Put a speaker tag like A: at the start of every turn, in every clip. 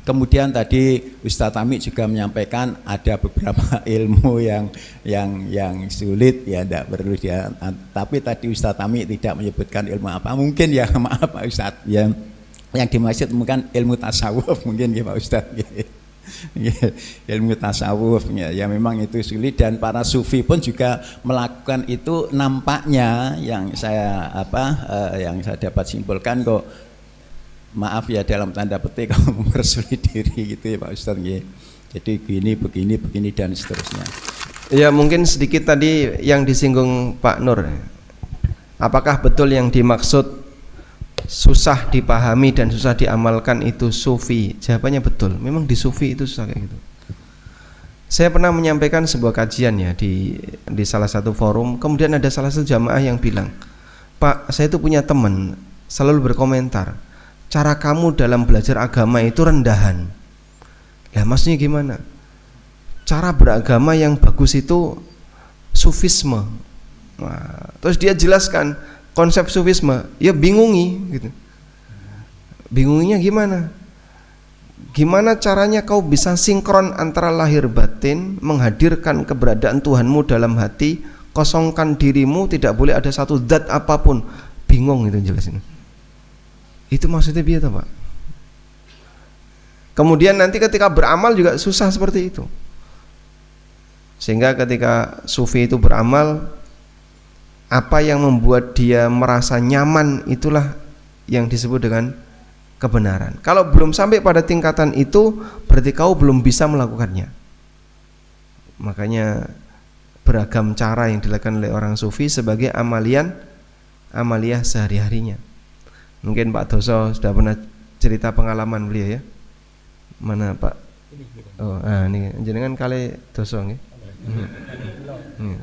A: Kemudian tadi Ustadz Tami juga menyampaikan ada beberapa ilmu yang sulit ya, tidak perlu dia. Tapi tadi Ustadz Tami tidak menyebutkan ilmu apa. Mungkin ya maaf Pak Ustadz, yang dimaksud mungkin ilmu tasawuf mungkin ya Pak Ustadz. Ilmu tasawuf ya memang itu sulit, dan para sufi pun juga melakukan itu nampaknya yang saya dapat simpulkan kok, maaf ya dalam tanda petik, kalau mempersulit diri gitu ya Pak Ustadz ya. Jadi begini dan seterusnya.
B: Ya mungkin sedikit tadi yang disinggung Pak Nur, apakah betul yang dimaksud susah dipahami dan susah diamalkan itu sufi? Jawabannya betul, memang di sufi itu susah kayak gitu. Saya pernah menyampaikan sebuah kajian ya di salah satu forum, kemudian ada salah satu jamaah yang bilang, Pak, saya itu punya teman selalu berkomentar, cara kamu dalam belajar agama itu rendahan. Lah maksudnya gimana? Cara beragama yang bagus itu sufisme. Nah, terus dia jelaskan konsep sufisme, ya bingungi gitu. Bingunginya gimana? Gimana caranya kau bisa sinkron antara lahir batin, menghadirkan keberadaan Tuhanmu dalam hati, kosongkan dirimu, tidak boleh ada satu zat apapun. Bingung itu jelasin. Itu maksudnya biasa Pak. Kemudian nanti ketika beramal juga susah seperti itu. Sehingga ketika sufi itu beramal, apa yang membuat dia merasa nyaman itulah yang disebut dengan kebenaran. Kalau belum sampai pada tingkatan itu, berarti kau belum bisa melakukannya. Makanya beragam cara yang dilakukan oleh orang sufi sebagai amaliyah sehari-harinya. Mungkin Pak Doso sudah pernah cerita pengalaman beliau ya. Mana Pak? Oh, ini jenengan kali Doso nggih.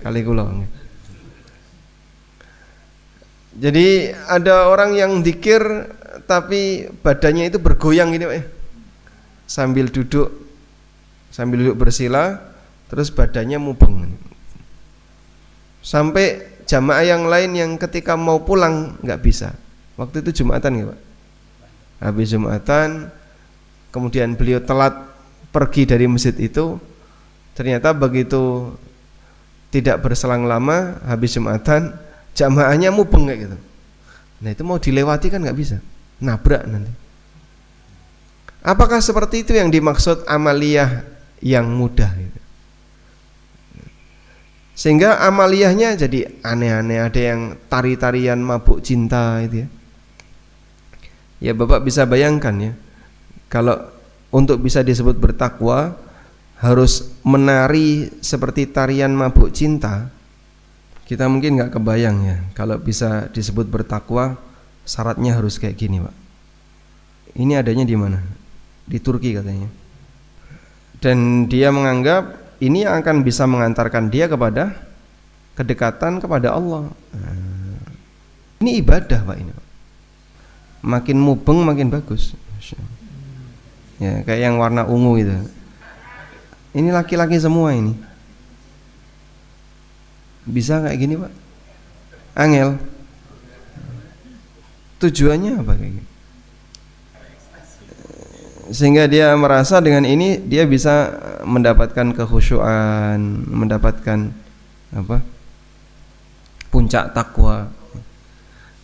B: Kali kula nggih. Jadi ada orang yang zikir tapi badannya itu bergoyang gini Pak. Sambil duduk bersila, terus badannya mubeng. Sampai jamaah yang lain yang ketika mau pulang nggak bisa. Waktu itu Jumatan ya Pak. Habis Jumatan, kemudian beliau telat pergi dari masjid itu. Ternyata begitu tidak berselang lama, habis Jumatan, jamaahnya mubeng kayak gitu. Nah itu mau dilewati kan nggak bisa, nabrak nanti. Apakah seperti itu yang dimaksud amaliyah yang mudah gitu? Sehingga amaliyahnya jadi aneh-aneh, ada yang tari-tarian mabuk cinta itu ya. Ya Bapak bisa bayangkan ya, kalau untuk bisa disebut bertakwa harus menari seperti tarian mabuk cinta, kita mungkin nggak kebayang ya. Kalau bisa disebut bertakwa, syaratnya harus kayak gini Pak. Ini adanya di mana? Di Turki katanya. Dan dia menganggap ini yang akan bisa mengantarkan dia kepada kedekatan kepada Allah. Ini ibadah Pak ini Pak. Makin mubeng makin bagus. Ya, kayak yang warna ungu itu. Ini laki-laki semua ini. Bisa kayak gini Pak? Angel. Tujuannya apa kayak gini? Sehingga dia merasa dengan ini dia bisa mendapatkan kekhusyuan, mendapatkan apa? Puncak takwa.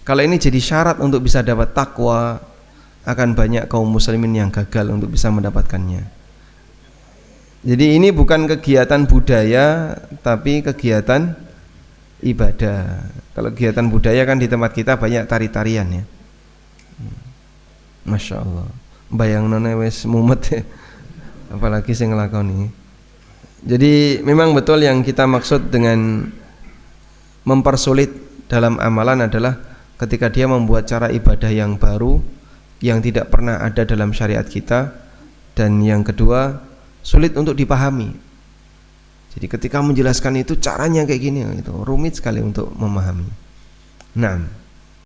B: Kalau ini jadi syarat untuk bisa dapat takwa, akan banyak kaum muslimin yang gagal untuk bisa mendapatkannya. Jadi ini bukan kegiatan budaya, tapi kegiatan ibadah. Kalau kegiatan budaya kan di tempat kita banyak tari-tarian ya. Masya Allah. Bayang nona wes mumet ya. Apalagi saya ngelakoni. Jadi memang betul yang kita maksud dengan mempersulit dalam amalan adalah ketika dia membuat cara ibadah yang baru, yang tidak pernah ada dalam syariat kita, dan yang kedua sulit untuk dipahami. Jadi ketika menjelaskan itu caranya kayak gini, itu rumit sekali untuk memahami. Nah.